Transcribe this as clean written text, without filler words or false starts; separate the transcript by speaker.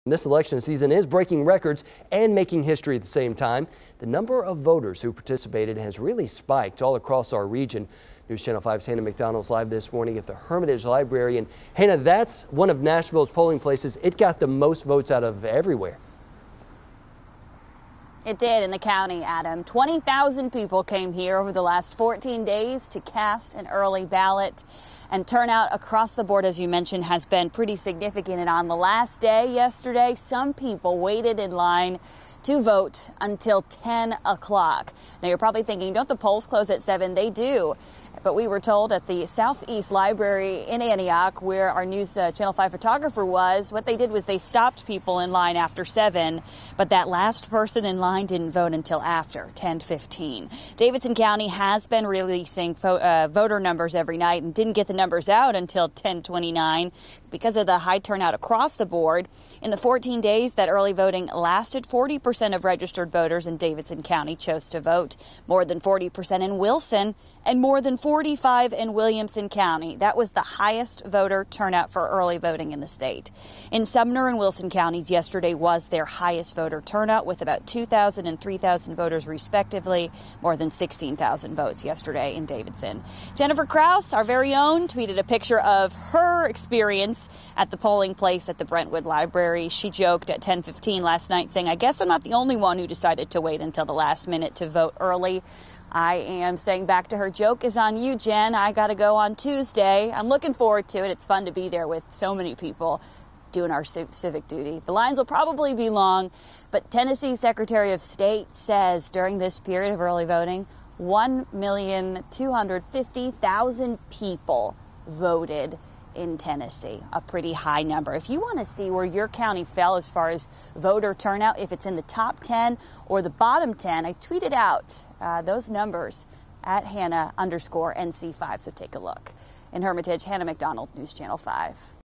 Speaker 1: This election season is breaking records and making history at the same time. The number of voters who participated has really spiked all across our region. News Channel 5's Hannah McDonald's live this morning at the Hermitage Library. And Hannah, that's one of Nashville's polling places. It got the most votes out of everywhere.
Speaker 2: It did in the county, Adam. 20,000 people came here over the last 14 days to cast an early ballot. And turnout across the board, as you mentioned, has been pretty significant. And on the last day yesterday, some people waited in line to vote until 10 o'clock. Now, you're probably thinking, don't the polls close at 7? They do. But we were told at the Southeast Library in Antioch, where our News Channel 5 photographer was, what they did was they stopped people in line after 7, but that last person in line didn't vote until after 10:15. Davidson County has been releasing voter numbers every night and didn't get the numbers out until 10:29 because of the high turnout across the board. In the 14 days that early voting lasted, 40% of registered voters in Davidson County chose to vote, more than 40% in Wilson, and more than 45 in Williamson County. That was the highest voter turnout for early voting in the state. In Sumner and Wilson counties, yesterday was their highest voter turnout, with about 2,000 and 3,000 voters respectively, more than 16,000 votes yesterday in Davidson. Jennifer Krause, our very own, tweeted a picture of her experience at the polling place at the Brentwood Library. She joked at 10:15 last night, saying, "I guess I'm not the only one who decided to wait until the last minute to vote early." I am saying back to her, joke is on you, Jen. I got to go on Tuesday. I'm looking forward to it. It's fun to be there with so many people doing our civic duty. The lines will probably be long, but Tennessee's Secretary of State says during this period of early voting, 1,250,000 people voted in Tennessee, a pretty high number. If you want to see where your county fell as far as voter turnout, if it's in the top 10 or the bottom 10, I tweeted out those numbers at Hannah_NC5. So take a look. In Hermitage, Hannah McDonald, News Channel 5.